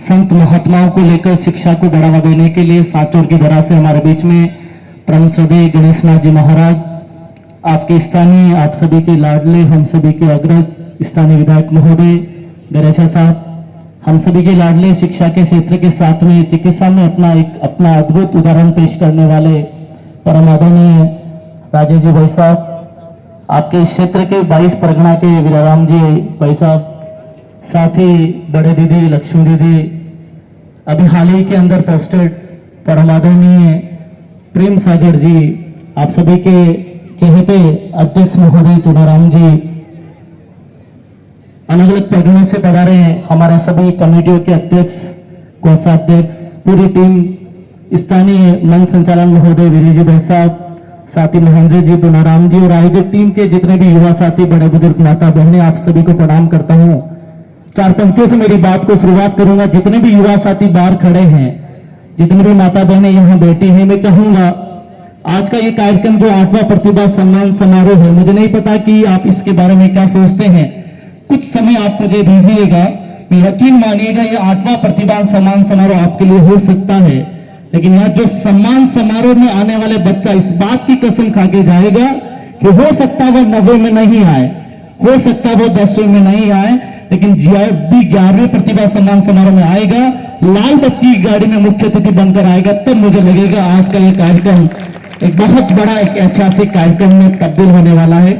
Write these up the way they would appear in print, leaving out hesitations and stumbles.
संत महात्माओं को लेकर शिक्षा को बढ़ावा देने के लिए सांचौर की धरा से हमारे बीच में परम श्रद्धेय गणेश नाथ जी महाराज, आपके स्थानीय, आप सभी के लाडले, हम सभी के अग्रज स्थानीय विधायक महोदय गणेशा साहब, हम सभी के लाडले, शिक्षा के क्षेत्र के साथ में चिकित्सा में अपना अद्भुत उदाहरण पेश करने वाले परम आदरणीय राजेश जी भाई साहब, आपके इस क्षेत्र के 22 परगना के वीराराम जी भाई साहब, साथ ही बड़े दीदी लक्ष्मी दीदी, अभी हाल ही के अंदर पोस्टेड परम आदरणीय प्रेम सागर जी, आप सभी के चहेते अध्यक्ष महोदय तुनाराम जी, अलग अलग परगनों से पधारे हैं हमारे सभी कमेटियों के अध्यक्ष, कोषाध्यक्ष, पूरी टीम, स्थानीय मंच संचालन महोदय वीर जी भाई साहब, साथी महेंद्र जी, तुनाराम जी और आयोजक टीम के जितने भी युवा साथी, बड़े बुजुर्ग, माता बहनें, आप सभी को प्रणाम करता हूं। 4 पंक्तियों से मेरी बात को शुरुआत करूंगा। जितने भी युवा साथी बाहर खड़े हैं, जितने भी माता बहनें यहाँ बैठी हैं, मैं चाहूंगा आज का ये कार्यक्रम जो 8वां प्रतिभा सम्मान समारोह है, मुझे नहीं पता कि आप इसके बारे में क्या सोचते हैं, कुछ समय आप मुझे दीजिएगा। यकीन मानिएगा ये 8वां प्रतिभा सम्मान समारोह आपके लिए हो सकता है, लेकिन यहाँ जो सम्मान समारोह में आने वाले बच्चा इस बात की कसम खा के जाएगा कि हो सकता वो 90 में नहीं आए, हो सकता वो 10वीं में नहीं आए, लेकिन जब भी 11वें प्रतिभा सम्मान समारोह में आएगा, लाल बत्ती की गाड़ी में मुख्य अतिथि बनकर आएगा, तब मुझे लगेगा आज का ये कार्यक्रम एक बहुत बड़ा एक ऐतिहासिक कार्यक्रम में तब्दील होने वाला है।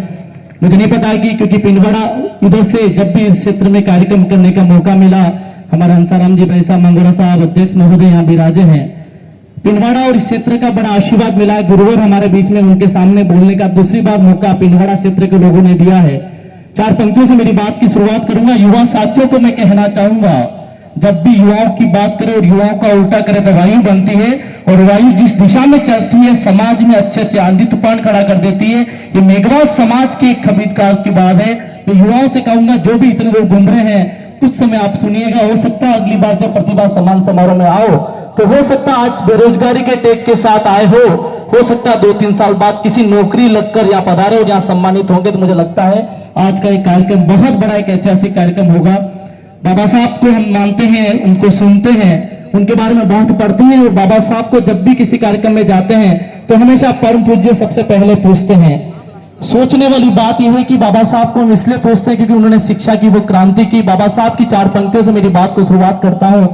मुझे नहीं पता कि क्योंकि पिंडवाड़ा इधर से जब भी इस क्षेत्र में कार्यक्रम करने का मौका मिला, हमारे हंसाराम जी भाई साहब, मंगोरा साहब, अध्यक्ष महोदय यहाँ विराजे हैं, पिंडवाड़ा और इस क्षेत्र का बड़ा आशीर्वाद मिला है। गुरुवर हमारे बीच में, उनके सामने बोलने का दूसरी बार मौका पिंडवाड़ा क्षेत्र के लोगों ने दिया है। 4 पंक्तियों से मेरी बात की शुरुआत करूंगा। युवा साथियों को मैं कहना चाहूंगा, जब भी युवाओं की बात करें और युवाओं का उल्टा करें तो वायु बनती है, और वायु जिस दिशा में चलती है समाज में अच्छे अच्छे आंधी तूफान खड़ा कर देती है। ये मेघवाद समाज की एक खबीर काल की बात है। तो युवाओं से कहूंगा, जो भी इतने लोग घूम रहे हैं, कुछ समय आप सुनिएगा। हो सकता है अगली बार जब प्रतिभा सम्मान समारोह में आओ तो हो सकता है आज बेरोजगारी के टेक के साथ आए हो सकता है 2-3 साल बाद किसी नौकरी लगकर या पधारे और यहाँ सम्मानित होंगे। तो मुझे लगता है आज का एक कार्यक्रम बहुत बड़ा एक ऐतिहासिक कार्यक्रम होगा। बाबा साहब को हम मानते हैं, उनको सुनते हैं, उनके बारे में बहुत पढ़ते हैं, और बाबा साहब को जब भी किसी कार्यक्रम में जाते हैं तो हमेशा परम पूज्य सबसे पहले पूछते हैं। सोचने वाली बात यह है कि बाबा साहब को हम इसलिए पूछते हैं क्योंकि उन्होंने शिक्षा की वो क्रांति की। बाबा साहब की 4 पंक्तियों से मेरी बात को शुरुआत करता हूं।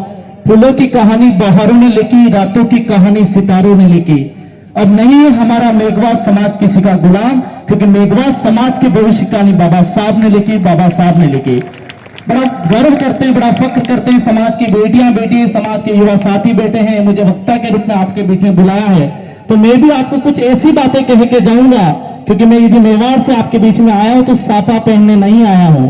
फूलों की कहानी बहारों ने लिखी, रातों की कहानी सितारों ने लिखी। अब नहीं है हमारा मेघवाद समाज किसी का गुलाम, क्योंकि मेघवाद समाज के भविष्य की कहानी बाबा साहब ने लिखी, बाबा साहब ने लिखी। बड़ा गर्व करते हैं, बड़ा फक्र करते हैं। समाज की बेटियां बेटी, समाज के युवा साथी बैठे हैं, मुझे वक्ता के रूप में आपके बीच में बुलाया है, तो मैं भी आपको कुछ ऐसी बातें कह के जाऊंगा, क्योंकि मैं यदि मेवाड़ से आपके बीच में आया हूं तो साफा पहनने नहीं आया हूं,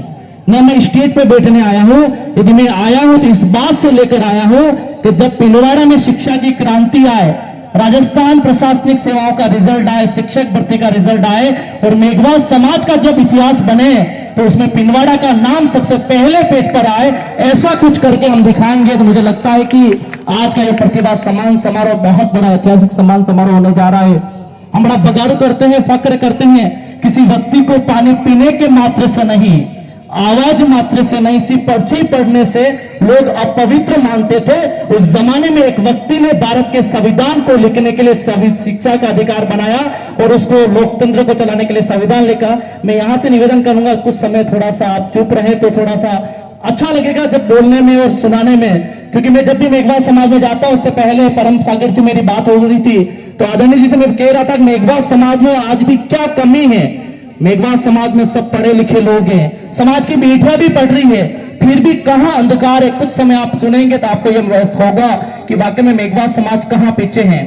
न मैं स्टेज पे बैठने आया हूं। यदि मैं आया हूं तो इस बात से लेकर आया हूं कि जब पिंडवाड़ा में शिक्षा की क्रांति आए, राजस्थान प्रशासनिक सेवाओं का रिजल्ट आए, शिक्षक भर्ती का रिजल्ट आए, और मेघवाद समाज का जब इतिहास बने तो उसमें पिंडवाड़ा का नाम सबसे पहले पेज पर आए। ऐसा कुछ करके हम दिखाएंगे। तो मुझे लगता है कि आज का यह प्रतिभा सम्मान समारोह बहुत बड़ा ऐतिहासिक सम्मान समारोह होने जा रहा है। हम बड़ा बगारू करते हैं, फक्र करते हैं। किसी व्यक्ति को पानी पीने के मात्र से नहीं, आवाज मात्र से नहीं, सिर्फ पर्ची पढ़ने से लोग अपवित्र मानते थे। उस जमाने में एक व्यक्ति ने भारत के संविधान को लिखने के लिए शिक्षा का अधिकार बनाया और उसको लोकतंत्र को चलाने के लिए संविधान लिखा। मैं यहां से निवेदन करूंगा, कुछ समय थोड़ा सा आप चुप रहे तो थोड़ा सा अच्छा लगेगा जब बोलने में और सुनाने में, क्योंकि मैं जब भी मेघवाद समाज में जाता हूं, उससे पहले परम सागर से मेरी बात हो रही थी तो आदरणीय जी से मैं कह रहा था कि मेघवाद समाज में आज भी क्या कमी है। मेघवाद समाज में सब पढ़े लिखे लोग हैं, समाज की बेटियां भी पढ़ रही है, फिर भी कहां अंधकार है। कुछ समय आप सुनेंगे तो आपको यह महसूस होगा कि वाकई में मेघवाद समाज कहां पीछे है।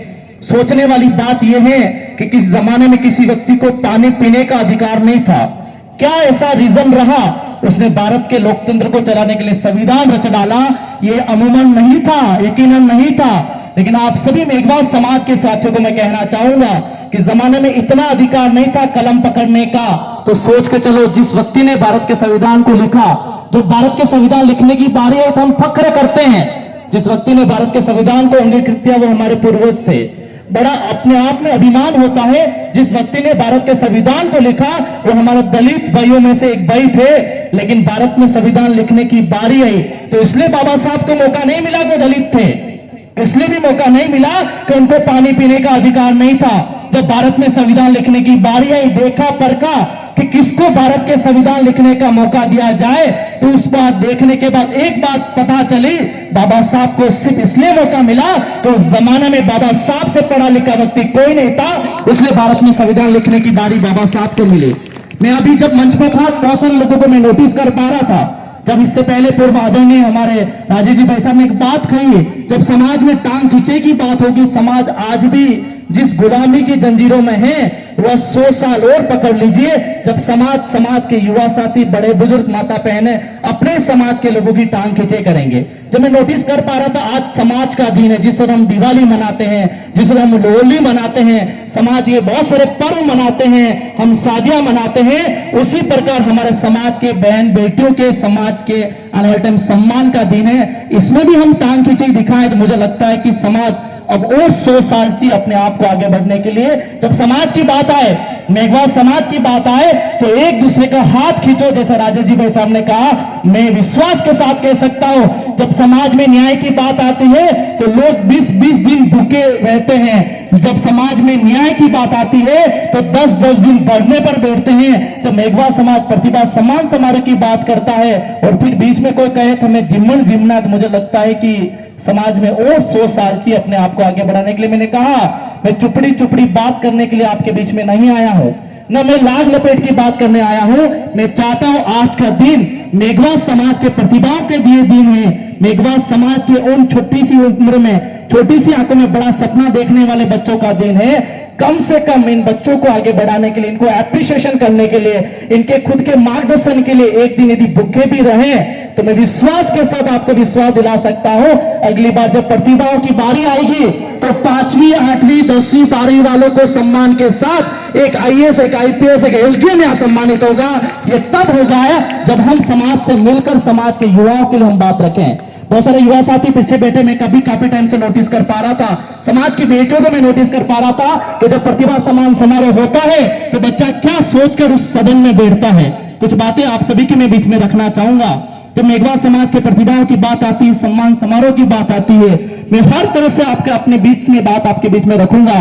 सोचने वाली बात यह है कि किस जमाने में किसी व्यक्ति को पानी पीने का अधिकार नहीं था, क्या ऐसा रीजन रहा उसने भारत के लोकतंत्र को चलाने के लिए संविधान रच डाला। यह अमूमन नहीं था, यकीनन नहीं था, लेकिन आप सभी मेघवाद समाज के साथियों को मैं कहना चाहूंगा कि जमाने में इतना अधिकार नहीं था कलम पकड़ने का। तो सोच के चलो, जिस व्यक्ति ने भारत के संविधान को लिखा, जो भारत के संविधान लिखने की बारी है तो हम फक्र करते हैं। जिस व्यक्ति ने भारत के संविधान को अंगीकृत किया वो हमारे पूर्वज थे। बड़ा अपने आप में अभिमान होता है। जिस व्यक्ति ने भारत के संविधान को लिखा वो हमारे दलित भाइयों में से एक भाई थे, लेकिन भारत में संविधान लिखने की बारी आई तो इसलिए बाबा साहब को मौका नहीं मिला, वो दलित थे, इसलिए भी मौका नहीं मिला कि उनको पानी पीने का अधिकार नहीं था। जब भारत में संविधान लिखने की बारी आई, देखा परखा कि किसको भारत के संविधान लिखने का मौका दिया जाए, तो उस बात देखने के बाद एक बात पता चली, बाबा साहब को सिर्फ इसलिए मौका मिला तो उस जमाने में बाबा साहब से पढ़ा लिखा व्यक्ति कोई नहीं था, इसलिए भारत में संविधान लिखने की बारी बाबा साहब को मिली। मैं अभी जब मंच पर था बहुत सारे लोगों को मैं नोटिस कर पा रहा था, जब इससे पहले पूर्व आदरणीय हमारे राजेश जी भाई साहब ने एक बात कही, जब समाज में टांग खींचे की बात होगी, समाज आज भी जिस गुलामी की जंजीरों में है वह 100 साल और पकड़ लीजिए, जब समाज के युवा साथी, बड़े बुजुर्ग, माता बहने अपने समाज के लोगों की टांग खींचे करेंगे। जब मैं नोटिस कर पा रहा था, आज समाज का दिन है, जिस तरह हम दिवाली मनाते हैं, जिस तरह हम होली मनाते हैं, समाज ये बहुत सारे पर्व मनाते हैं, हम शादियां मनाते हैं, उसी प्रकार हमारे समाज के बहन बेटियों के, समाज के आने वाले टाइम सम्मान का दिन है, इसमें भी हम टांग खींचे दिखाएं तो मुझे लगता है कि समाज अब और 100 साल चाहिए अपने आप को आगे बढ़ने के लिए। जब समाज की बात आए, मेघवाल समाज की बात आए, तो एक दूसरे का हाथ खींचो, जैसा राजेश जी भाई साहब ने कहा, मैं विश्वास के साथ कह सकता हूं, जब समाज में न्याय की बात आती है तो लोग 20-20 दिन भूखे रहते हैं, जब समाज में न्याय की बात आती है तो 10-10 दिन बढ़ने पर बैठते हैं। जब मेघवाल समाज प्रतिभा सम्मान समारोह की बात करता है और फिर बीच में कोई कहे तो मैं जिम्मन जिम्ना, तो मुझे लगता है कि समाज में और 100 साल चाहिए अपने आप को आगे बढ़ाने के लिए। मैंने कहा मैं चुपड़ी चुपड़ी बात करने के लिए आपके बीच में नहीं आया हूं, न मैं लाज लपेट की बात करने आया हूं। मैं चाहता हूं आज का दिन मेघवाल समाज के प्रतिभाओं के दिए दिन है, मेघवाल समाज के उन छोटी सी उम्र में, छोटी सी आंखों में बड़ा सपना देखने वाले बच्चों का दिन है। कम से कम इन बच्चों को आगे बढ़ाने के लिए, इनको एप्रिशिएशन करने के लिए, इनके खुद के मार्गदर्शन के लिए एक दिन यदि भूखे भी रहे तो मैं विश्वास के साथ आपको विश्वास दिला सकता हूं, अगली बार जब प्रतिभाओं की बारी आएगी तो 5वीं 8वीं 10वीं 12वीं वालों को सम्मान के साथ एक IAS, एक IPS, एक SDM यहां सम्मानित होगा। ये तब होगा जब हम समाज से मिलकर समाज के युवाओं के लिए हम बात रखें। बहुत सारे युवा साथी पीछे बैठे, मैं कभी काफी टाइम से नोटिस कर पा रहा था, समाज की बेटियों को मैं नोटिस कर पा रहा था कि जब प्रतिभा सम्मान समारोह होता है तो बच्चा क्या सोचकर उस सदन में बैठता है। कुछ बातें आप सभी के मैं बीच में रखना चाहूंगा। जब मेघवाल समाज के प्रतिभाओं की बात आती है, सम्मान समारोह की बात आती है, मैं हर तरह से आपके अपने बीच में बात आपके बीच में रखूंगा।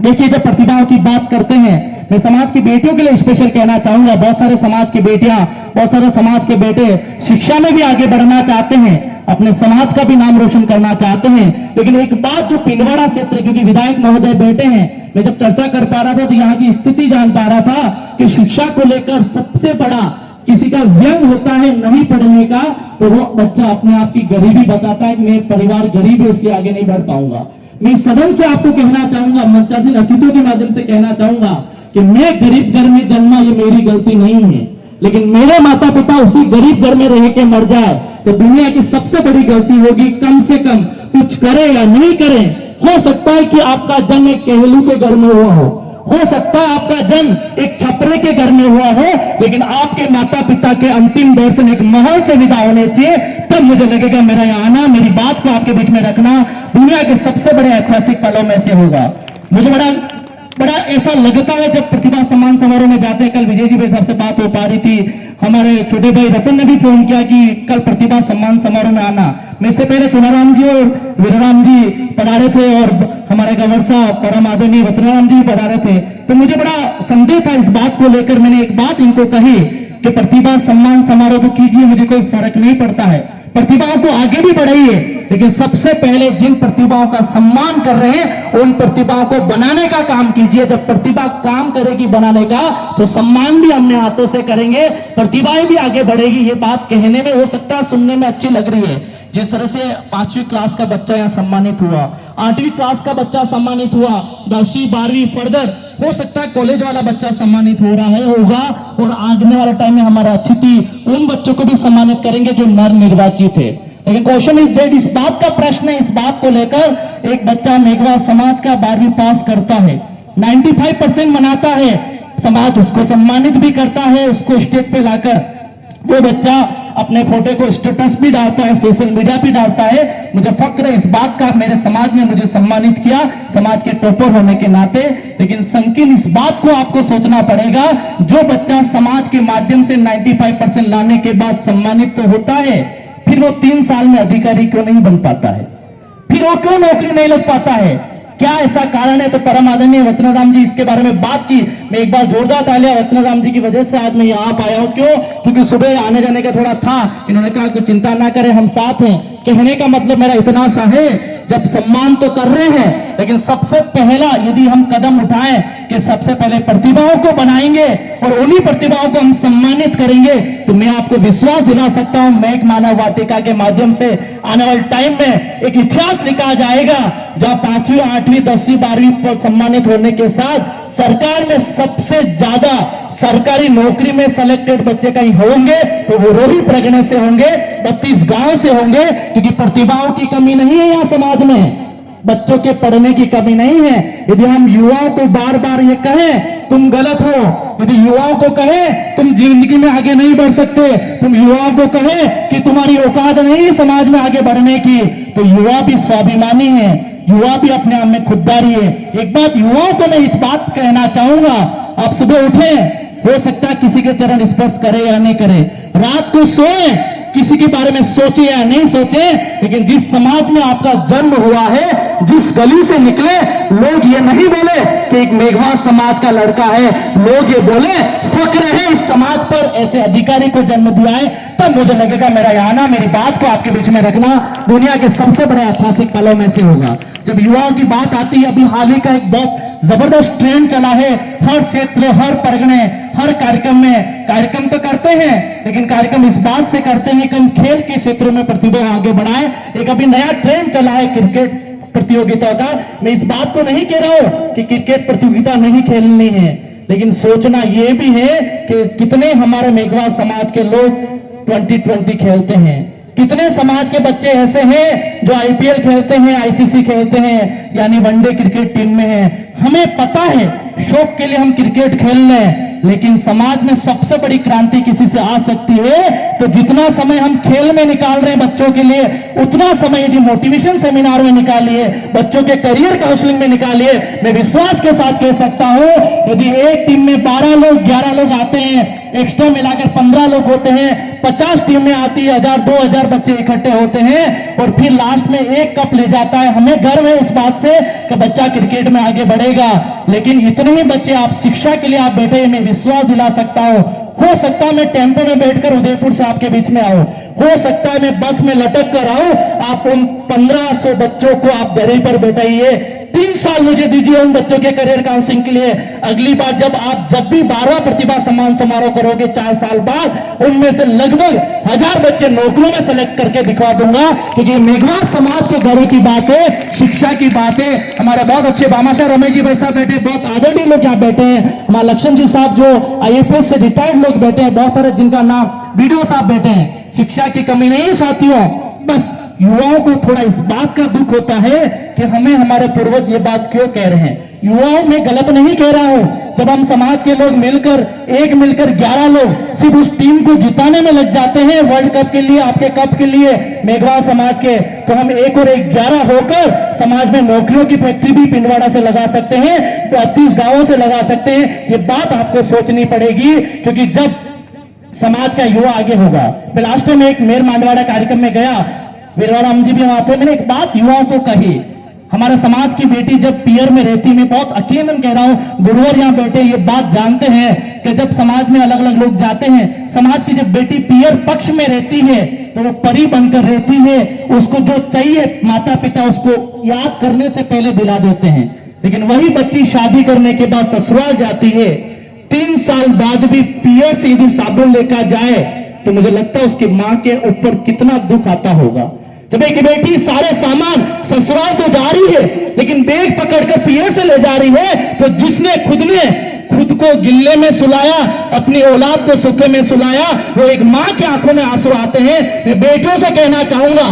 देखिए, जब प्रतिभाओं की बात करते हैं, मैं समाज की बेटियों के लिए स्पेशल कहना चाहूंगा। बहुत सारे समाज की बेटियां, बहुत सारे समाज के बेटे शिक्षा में भी आगे बढ़ना चाहते हैं, अपने समाज का भी नाम रोशन करना चाहते हैं, लेकिन एक बात जो पिंडवाड़ा क्षेत्र, क्योंकि विधायक महोदय बैठे हैं, मैं जब चर्चा कर पा रहा था तो यहाँ की स्थिति जान पा रहा था कि शिक्षा को लेकर सबसे बड़ा किसी का व्यंग होता है नहीं पढ़ने का, तो वो बच्चा अपने आप की गरीबी बताता है कि मेरे परिवार गरीब है इसलिए आगे नहीं बढ़ पाऊंगा। मैं सदन से आपको कहना चाहूंगा, मंचासीन अतिथियों के माध्यम से कहना चाहूंगा कि मैं गरीब घर में जन्मा, ये मेरी गलती नहीं है, लेकिन मेरे माता पिता उसी गरीब घर में रह के मर जाए तो दुनिया की सबसे बड़ी गलती होगी। कम से कम कुछ करे या नहीं करे, हो सकता है कि आपका जन्म एक कहलू के घर में हुआ हो सकता है आपका जन्म एक छपरे के घर में हुआ हो, लेकिन आपके माता पिता के अंतिम दर्शन एक महल से विदा होने चाहिए, तब मुझे लगेगा मेरा यहाँ आना, मेरी बात को आपके बीच में रखना दुनिया के सबसे बड़े ऐतिहासिक पलों में से होगा। मुझे बड़ा ऐसा लगता है जब प्रतिभा सम्मान समारोह में जाते हैं। कल विजय जी भाई साहब से बात हो पा रही थी, हमारे छोटे भाई रतन ने भी फोन किया कि कल प्रतिभा सम्मान समारोह में आना। मैं इससे पहले चुनाराम जी और वीराराम जी पधारे थे और हमारे गवर्नर साहब परम आदरणीय वचनाराम जी पधारे थे, तो मुझे बड़ा संदेह था इस बात को लेकर। मैंने एक बात इनको कही कि प्रतिभा सम्मान समारोह तो कीजिए, मुझे कोई फर्क नहीं पड़ता है, प्रतिभाओं को आगे भी बढ़ाइए, लेकिन सबसे पहले जिन प्रतिभाओं का सम्मान कर रहे हैं उन प्रतिभाओं को बनाने का काम कीजिए। जब प्रतिभा काम करेगी बनाने का तो सम्मान भी हमने हाथों से करेंगे, प्रतिभाएं भी आगे बढ़ेगी। ये बात कहने में हो सकता है सुनने में अच्छी लग रही है, जिस तरह से 5वीं क्लास का बच्चा यहाँ सम्मानित हुआ, 8वीं क्लास का बच्चा सम्मानित हुआ, 10वीं 12वीं फर्दर हो सकता है कॉलेज वाला बच्चा सम्मानित हो रहा है होगा, और आगने वाले टाइम में हमारा अतिथि उन बच्चों को भी सम्मानित करेंगे जो नर निर्वाचित है। लेकिन क्वेश्चन इज दैट, इस बात का प्रश्न है, इस बात को लेकर एक बच्चा मेघवाल समाज का 12वीं पास करता है, 95% मनाता है, समाज उसको सम्मानित भी करता है, उसको स्टेज पे लाकर वो बच्चा अपने फोटो को स्टेटस भी डालता है, सोशल मीडिया भी डालता है। मुझे फक्र है इस बात का, मेरे समाज ने मुझे सम्मानित किया समाज के टॉपर होने के नाते। लेकिन संकीर्ण इस बात को आपको सोचना पड़ेगा, जो बच्चा समाज के माध्यम से 95% लाने के बाद सम्मानित तो होता है, फिर वो 3 साल में अधिकारी क्यों नहीं बन पाता है, फिर वो क्यों नौकरी नहीं लग पाता है, क्या ऐसा कारण है? तो परम आदरणीय वचनाराम जी इसके बारे में बात की। मैं एक बार जोरदार तालियां वचनाराम जी की वजह से आज मैं यहाँ पाया हूं। क्यों? क्योंकि सुबह आने जाने का थोड़ा था, इन्होंने कहा कोई चिंता ना करें, हम साथ हैं। कहने का मतलब मेरा इतना सा है, जब सम्मान तो कर रहे हैं, लेकिन सबसे पहला यदि हम कदम उठाएं कि सबसे पहले प्रतिभाओं को बनाएंगे और उन्हीं प्रतिभाओं को हम सम्मानित करेंगे, तो मैं आपको विश्वास दिला सकता हूं, मेघ मानव वाटिका के माध्यम से आने वाले टाइम में एक इतिहास लिखा जाएगा, जहां 5वीं 8वीं 10वीं 12वीं पर सम्मानित होने के साथ सरकार में सबसे ज्यादा सरकारी नौकरी में सिलेक्टेड बच्चे कहीं होंगे तो वो रोही प्रगणे से होंगे, 32 गांव से होंगे। क्योंकि प्रतिभाओं की कमी नहीं है यहाँ समाज में, बच्चों के पढ़ने की कमी नहीं है। यदि हम युवाओं को बार बार ये कहें तुम गलत हो, यदि युवाओं को कहें तुम जिंदगी में आगे नहीं बढ़ सकते, तुम युवाओं को कहें कि तुम्हारी औकात नहीं समाज में आगे बढ़ने की, तो युवा भी स्वाभिमानी है, युवा भी अपने आप में खुददारी है। एक बात युवाओं को मैं इस बात कहना चाहूंगा, आप सुबह उठे, हो सकता है किसी के चरण स्पर्श करे या नहीं करे, रात को सोए, किसी के बारे में सोचे या नहीं सोचे, लेकिन जिस समाज में आपका जन्म हुआ है, जिस गली से निकले, लोग ये नहीं बोले कि एक मेघवाल समाज का लड़का है, लोग ये बोले फक्र है इस समाज पर ऐसे अधिकारी को जन्म दिया है। तब मुझे लगेगा मेरा यहाँ आना, मेरी बात को आपके बीच में रखना दुनिया के सबसे बड़े ऐतिहासिक पलों में से होगा। जब युवाओं की बात आती है, अभी हाल ही का एक बहुत जबरदस्त ट्रेंड चला है, हर क्षेत्र, हर परगने, हर कार्यक्रम में कार्यक्रम तो करते हैं, लेकिन कार्यक्रम इस बात से करते हैं कि हम खेल के क्षेत्रों में प्रतिभा आगे बढ़ाएं। एक अभी नया ट्रेंड चला है क्रिकेट प्रतियोगिता का। मैं इस बात को नहीं कह रहा हूं कि क्रिकेट प्रतियोगिता नहीं खेलनी है, लेकिन सोचना यह भी है कि कितने हमारे मेघवाल समाज के लोग 2020 खेलते हैं, कितने समाज के बच्चे ऐसे हैं जो आईपीएल खेलते हैं, आईसीसी खेलते हैं, यानी वनडे क्रिकेट टीम में हैं। हमें पता है शौक के लिए हम क्रिकेट खेल रहे हैं, लेकिन समाज में सबसे बड़ी क्रांति किसी से आ सकती है तो जितना समय हम खेल में निकाल रहे हैं बच्चों के लिए, उतना समय यदि मोटिवेशन सेमिनार में निकालिए, बच्चों के करियर काउंसलिंग में निकालिए, मैं विश्वास के साथ कह सकता हूं, यदि एक टीम में 12 लोग 11 लोग आते हैं, एक्स्ट्रा मिलाकर 15 लोग होते हैं, 50 टीमें आती है, 1000-2000 बच्चे इकट्ठे होते हैं और फिर लास्ट में एक कप ले जाता है। हमें गर्व है उस बात से कि बच्चा क्रिकेट में आगे बढ़ेगा। लेकिन इतने ही बच्चे आप शिक्षा के लिए आप बैठे, मैं विश्वास दिला सकता हूं, हो सकता है मैं टेम्पो में बैठकर उदयपुर से आपके बीच में आऊं, हो सकता है मैं बस में लटक कर आऊं, आप उन 1500 बच्चों को आप दरे पर बैठाइए, 3 साल मुझे दीजिए उन बच्चों के करियर काउंसलिंग के लिए। अगली बार जब भी 12वां प्रतिभा सम्मान समारोह करोगे 4 साल बाद, उनमें से लगभग 1000 बच्चे नौकरियों में सेलेक्ट करके दिखा दूंगा। क्योंकि मेघवाल समाज के घरों की बात है, शिक्षा की बात है। हमारे बहुत अच्छे भामाशाह रमेश जी भाई साहब बैठे, बहुत आदरणीय लोग यहाँ बैठे हैं, हमारे लक्ष्मण जी साहब जो आईएफएस से रिटायर्ड लोग बैठे हैं, बहुत सारे जिनका नाम वीडियो साहब बैठे हैं। शिक्षा की कमी नहीं है साथियों, बस युवाओं को थोड़ा इस बात का दुख होता है कि हमें हमारे पूर्वज ये बात क्यों कह रहे हैं। युवाओं में गलत नहीं कह रहा हूं, जब हम समाज के लोग मिलकर 11 लोग सिर्फ उस टीम को जिताने में लग जाते हैं वर्ल्ड कप के लिए, आपके कप के लिए, मेघवाल समाज के, तो हम 1 और 11 होकर समाज में नौकरियों की फैक्ट्री भी पिंडवाड़ा से लगा सकते हैं, 32 गांवों से लगा सकते हैं। ये बात आपको सोचनी पड़ेगी, क्योंकि जब समाज का युवा आगे होगा। मैं लास्ट टाइम एक मेर मांडवाड़ा कार्यक्रम में गया, वीरवाराम जी भी वहां थे, मैंने एक बात युवाओं को कही, हमारे समाज की बेटी जब पियर में रहती, मैं बहुत अकेले कह रहा हूं, गुरुवर यहाँ बैठे ये बात जानते हैं कि जब समाज में अलग अलग लोग जाते हैं, समाज की जब बेटी पियर पक्ष में रहती है तो वो परी बनकर रहती है, उसको जो चाहिए माता पिता उसको याद करने से पहले दिला देते हैं। लेकिन वही बच्ची शादी करने के बाद ससुराल जाती है, 3 साल बाद भी पियर से यदि साबुन लेकर जाए तो मुझे लगता है उसकी मां के ऊपर कितना दुख आता होगा। जब एक बेटी सारे सामान ससुराल तो जा रही है, लेकिन बैग पकड़कर पियर से ले जा रही है, तो जिसने खुद को गिल्ले में सुलाया, अपनी औलाद को सूखे में सुलाया, वो एक मां की आंखों में आंसू आते हैं। मैं बेटों से कहना चाहूंगा,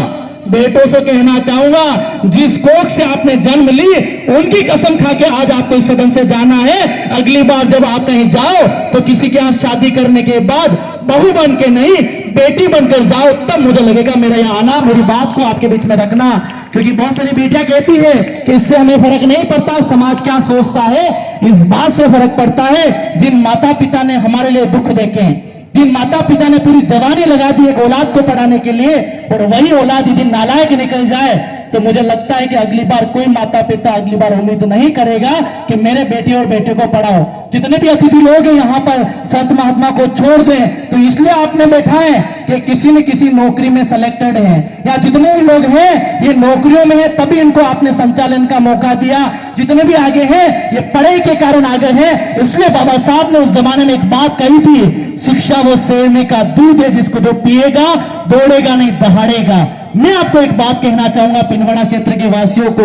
जिस कोख से आपने जन्म ली उनकी कसम खा के आज आपको इस सदन से जाना है। अगली बार जब आप कहीं जाओ तो किसी के यहाँ शादी करने के बाद बहू बन के नहीं, बेटी बनकर जाओ, तब मुझे लगेगा मेरा यहाँ आना। मेरी बात को आपके बीच में रखना, क्योंकि बहुत सारी बेटियां कहती है कि इससे हमें फर्क नहीं पड़ता समाज क्या सोचता है। इस बात से फर्क पड़ता है जिन माता पिता ने हमारे लिए दुख देखे, जिन माता पिता ने पूरी जवानी लगा दी एक औलाद को पढ़ाने के लिए, और वही औलाद यदि नालायक निकल जाए तो मुझे लगता है कि अगली बार कोई माता पिता अगली बार उम्मीद नहीं करेगा कि मेरे बेटी और बेटे को पढ़ाओ। जितने भी अतिथि लोग हैं यहाँ पर संत महात्मा को छोड़ दें तो इसलिए आपने बैठा है कि किसी न किसी नौकरी में सिलेक्टेड है, या जितने भी लोग हैं ये नौकरियों में है तभी इनको आपने संचालन का मौका दिया। जितने भी आगे हैं ये पढ़ाई के कारण आगे हैं। इसलिए बाबा साहब ने उस जमाने में एक बात कही थी, शिक्षा वो शेरनी का दूध है जिसको जो पिएगा दौड़ेगा नहीं दहाड़ेगा। मैं आपको एक बात कहना चाहूंगा पिंडवाड़ा क्षेत्र के वासियों को,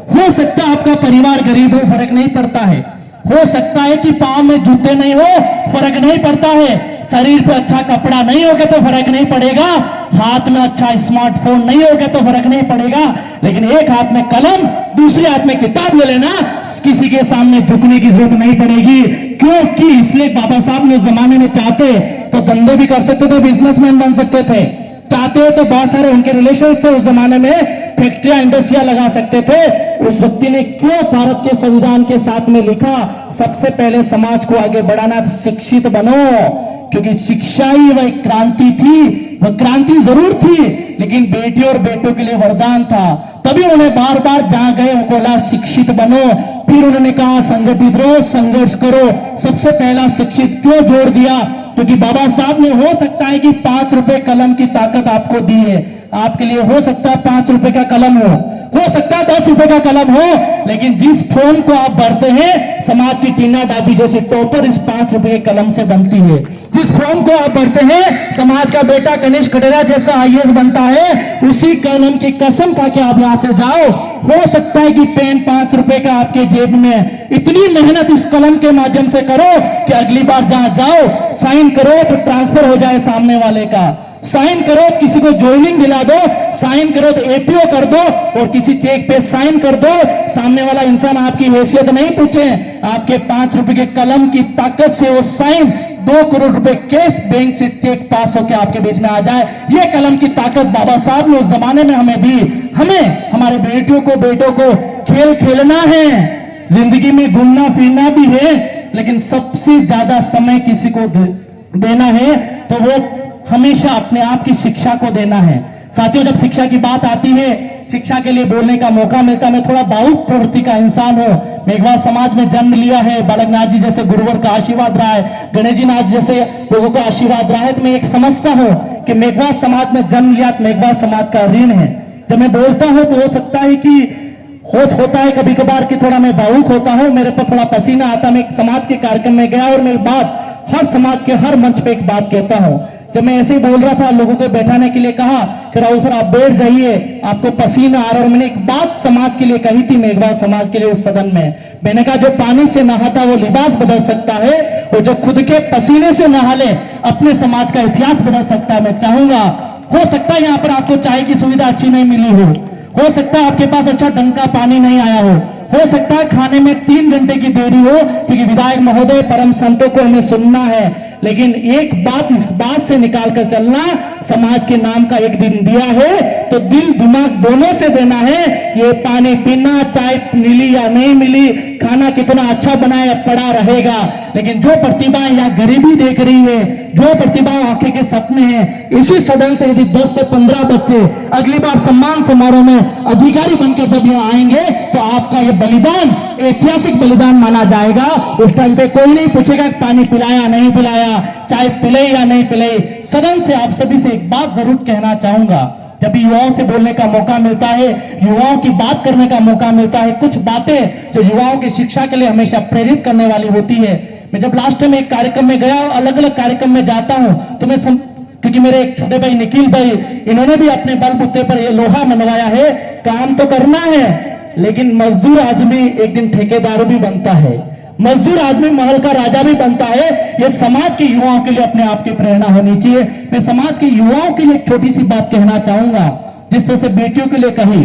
हो सकता है आपका परिवार गरीब हो, फर्क नहीं पड़ता है। हो सकता है कि पांव में जूते नहीं हो, फर्क नहीं पड़ता है। शरीर पे अच्छा कपड़ा नहीं होगा तो फर्क नहीं पड़ेगा, हाथ में अच्छा स्मार्टफोन नहीं होगा तो फर्क नहीं पड़ेगा, लेकिन एक हाथ में कलम दूसरे हाथ में किताब ले लेना, किसी के सामने झुकने की जरूरत नहीं पड़ेगी। क्योंकि इसलिए बाबा साहब ने उस जमाने में चाहते तो धंधे भी कर सकते थे, बिजनेसमैन बन सकते थे, चाहते हो तो बहुत सारे उनके रिलेशन थे उस जमाने में, फैक्ट्रियां इंडस्ट्रिया लगा सकते थे। उस व्यक्ति ने क्यों भारत के संविधान के साथ में लिखा, सबसे पहले समाज को आगे बढ़ाना, शिक्षित बनो, क्योंकि शिक्षा ही वह क्रांति थी। वह क्रांति जरूर थी लेकिन बेटी और बेटों के लिए वरदान था। तभी उन्हें बार बार जहां गए उनको बोला शिक्षित बनो। फिर उन्होंने कहा संगठित रहो, संघर्ष करो। सबसे पहला शिक्षित क्यों जोड़ दिया, क्योंकि बाबा साहब ने हो सकता है कि 5 रुपए कलम की ताकत आपको दी है, आपके लिए हो सकता है 5 रुपए का कलम हो सकता है 10 रुपए का कलम हो, लेकिन जिस फोन को आप भरते हैं समाज की टीना डाबी जैसी टॉपर इस 5 रुपए के कलम से बनती है। जिस फॉर्म को आप भरते हैं समाज का बेटा कनिष्क खटेरा जैसा आईएएस बनता है, उसी कलम की कसम खा के आप यहां से जाओ। हो सकता है कि पेन 5 रुपए का आपके जेब में, इतनी मेहनत इस कलम के माध्यम से करो कि अगली बार जहां जाओ साइन करो तो ट्रांसफर हो जाए सामने वाले का, साइन करो किसी को ज्वाइनिंग दिला दो, साइन करो तो एपीओ कर दो, और किसी चेक पे साइन कर दो, सामने वाला इंसान आपकी हैसियत नहीं पूछे, आपके 5 रुपए के कलम की ताकत से वो साइन 2 करोड़ रुपए कैश बैंक से चेक पास होकर आपके बीच में आ जाए। ये कलम की ताकत बाबा साहब ने उस जमाने में हमें दी। हमें हमारे बेटियों को बेटों को खेल खेलना है, जिंदगी में घूमना फिरना भी है, लेकिन सबसे ज्यादा समय किसी को देना है तो वो हमेशा अपने आप की शिक्षा को देना है। साथियों, जब शिक्षा की बात आती है, शिक्षा के लिए बोलने का मौका मिलता है, मैं थोड़ा भावुक प्रवृत्ति का इंसान हूं। मेघवाल समाज में जन्म लिया है, बालकनाथ जी जैसे गुरुवर का आशीर्वाद रहा है, गणेश जी नाथ जैसे लोगों का आशीर्वाद रहा है, तो मैं एक समझता हूं कि मेघवाल समाज में जन्म लिया तो मेघवाल समाज का ऋण है। जब मैं बोलता हूं तो हो सकता है कि होश होता है कभी कभार कि थोड़ा मैं भावुक होता हूं, मेरे पर थोड़ा पसीना आता। मैं एक समाज के कार्यक्रम में गया और मैं एक बात हर समाज के हर मंच पे एक बात कहता हूं। जब मैं ऐसे ही बोल रहा था, लोगों को बैठाने के लिए कहा कि राहुल सर आप बैठ जाइए, आपको पसीना आ रहा है, और मैंने एक बात समाज के लिए कही थी, मेघवाल समाज के लिए उस सदन में। मैंने कहा जो पानी से नहाता वो लिबास बदल सकता है, और जो खुद के पसीने से नहा ले अपने समाज का इतिहास बदल सकता है। मैं चाहूंगा, हो सकता है यहाँ पर आपको चाय की सुविधा अच्छी नहीं मिली हो सकता है आपके पास अच्छा ढंग का पानी नहीं आया हो सकता है खाने में 3 घंटे की देरी हो, क्योंकि विधायक महोदय परम संतों को हमें सुनना है। लेकिन एक बात इस बात से निकाल कर चलना, समाज के नाम का एक दिन दिया है तो दिल दिमाग दोनों से देना है। ये पानी पीना, चाय मिली या नहीं मिली, खाना कितना अच्छा बनाया पड़ा रहेगा, लेकिन जो प्रतिभाएं या गरीबी देख रही है, जो प्रतिभाएं आंखें के सपने हैं, इसी सदन से यदि 10 से 15 बच्चे अगली बार सम्मान समारोह में अधिकारी बनकर जब यहाँ आएंगे तो आपका ये बलिदान ऐतिहासिक बलिदान माना जाएगा। उस टाइम पे कोई नहीं पूछेगा पानी पिलाया नहीं पिलाया, चाय पिले या नहीं पिले। सदन से आप सभी से एक बात जरूर कहना चाहूंगा, जब भी युवाओं से बोलने का मौका मिलता है, युवाओं की बात करने का मौका मिलता है, कुछ बातें जो युवाओं की शिक्षा के लिए हमेशा प्रेरित करने वाली होती है। मैं जब लास्ट टाइम एक कार्यक्रम में गया, अलग अलग कार्यक्रम में जाता हूं तो मैं क्योंकि मेरे एक छोटे भाई निखिल भाई, इन्होंने भी अपने बलबूते पर ये लोहा मनवाया है। काम तो करना है, लेकिन मजदूर आदमी एक दिन ठेकेदार भी बनता है, मजदूर आदमी महल का राजा भी बनता है। ये समाज के युवाओं के लिए अपने आप की प्रेरणा होनी चाहिए। मैं समाज के युवाओं के लिए एक छोटी सी बात कहना चाहूंगा, जिस तरह से बेटियों के लिए कही,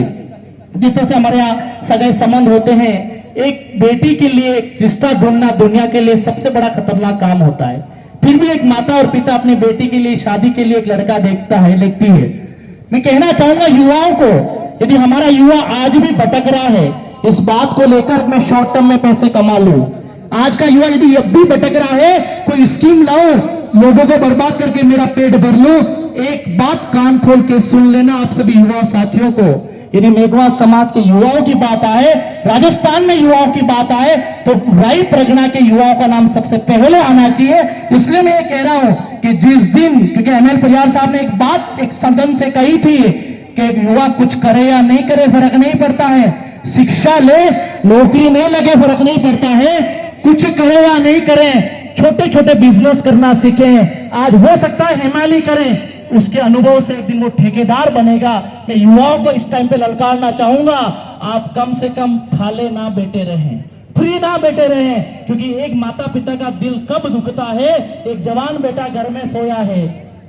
जिस तरह से हमारे यहाँ सगाई संबंध होते हैं, एक बेटी के लिए रिश्ता ढूंढना दुनिया के लिए सबसे बड़ा खतरनाक काम होता है। फिर भी एक माता और पिता अपनी बेटी के लिए शादी के लिए एक लड़का देखती है। मैं कहना चाहूंगा युवाओं को, यदि हमारा युवा आज भी भटक रहा है इस बात को लेकर मैं शॉर्ट टर्म में पैसे कमा लूं, आज का युवा यदि अब भी भटक रहा है, कोई स्कीम लाओ, लोगों को बर्बाद करके मेरा पेट भर लो, एक बात कान खोल के सुन लेना आप सभी युवा साथियों को, यदि मेघवात समाज के युवाओं की बात आए, राजस्थान में युवाओं की बात आए, तो राई परगना के युवाओं का नाम सबसे पहले आना चाहिए। इसलिए मैं ये कह रहा हूं कि जिस दिन, क्योंकि एमएल परियार साहब ने एक बात एक सदन से कही थी कि युवा कुछ करे या नहीं करे फर्क नहीं पड़ता है, शिक्षा ले नौकरी नहीं लगे फर्क नहीं पड़ता है, कुछ करे या नहीं करें, छोटे छोटे बिजनेस करना सीखें। आज हो सकता है हिमालय करें, उसके अनुभव से एक दिन वो ठेकेदार बनेगा। मैं युवाओं को इस टाइम पे ललकारना चाहूंगा, आप कम से कम थाले ना बैठे रहें, फ्री ना बैठे रहें, क्योंकि एक माता पिता का दिल कब दुखता है, एक जवान बेटा घर में सोया है,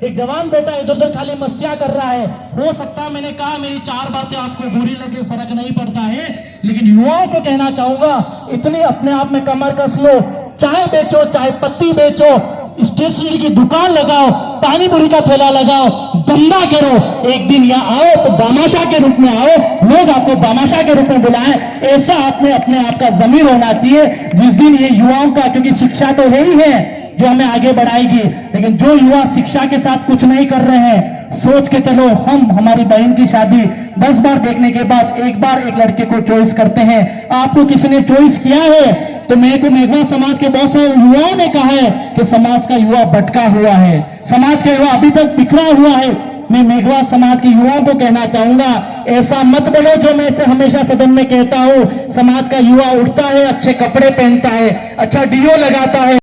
एक जवान बेटा इधर उधर खाली मस्तियां कर रहा है। हो सकता है, मैंने कहा मेरी 4 बातें आपको बुरी लगे फर्क नहीं पड़ता है, लेकिन युवाओं को कहना चाहूंगा इतनी अपने आप में कमर कस लो, चाय बेचो, चाय पत्ती बेचो, स्टेशनरी की दुकान लगाओ, पानी पूरी का ठेला लगाओ, धंधा करो, एक दिन यहाँ आओ तो बामाशाह के रूप में आओ, लोग आपको बामाशाह के रूप में बुलाएं। ऐसा आपने अपने आप का जमीर होना चाहिए जिस दिन ये युवाओं का, क्योंकि शिक्षा तो है ही है जो हमें आगे बढ़ाएगी, लेकिन जो युवा शिक्षा के साथ कुछ नहीं कर रहे हैं, सोच के चलो, हम हमारी बहन की शादी 10 बार देखने के बाद एक बार एक लड़के को चॉइस करते हैं। आपको किसी ने चॉइस किया है तो मेरे को मेघवा समाज के बहुत सारे युवाओं ने कहा है कि समाज का युवा भटका हुआ है, समाज का युवा अभी तक बिखरा हुआ है। मैं मेघवा समाज के युवाओं को कहना चाहूंगा, ऐसा मत बनो जो मैं इसे हमेशा सदन में कहता हूं, समाज का युवा उठता है, अच्छे कपड़े पहनता है, अच्छा डीओ लगाता है,